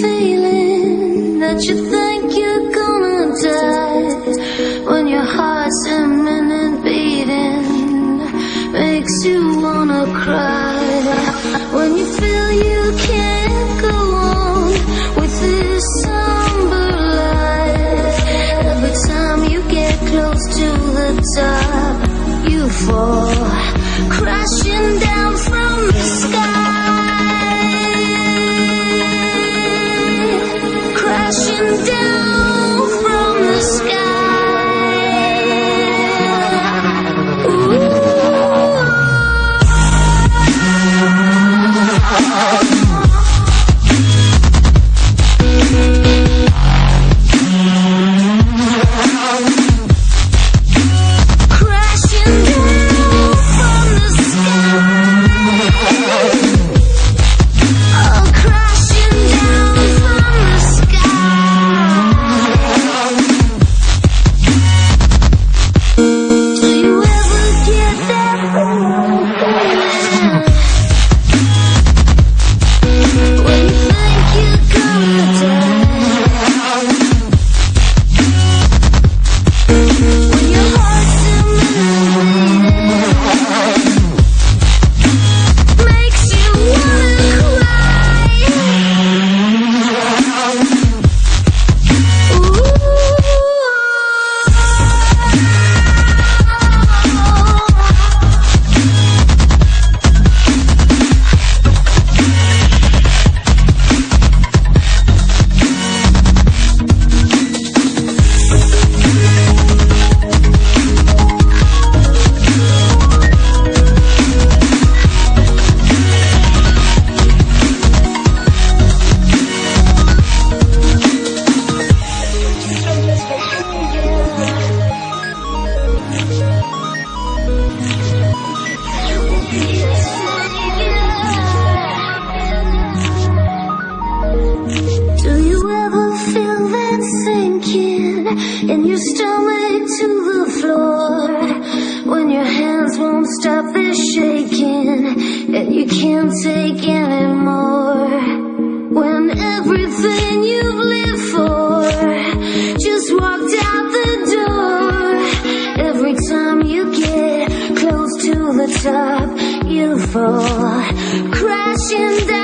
feeling that you think you're gonna die, when your heart's a minute beating, makes you wanna cry, when you feel you can't go on with this somber life, every time you get close to the top, you fall crashing down from the sky, crashing down from the sky. In your stomach to the floor, when your hands won't stop their shaking and you can't take anymore, when everything you've lived for just walked out the door, every time you get close to the top, you fall crashing down.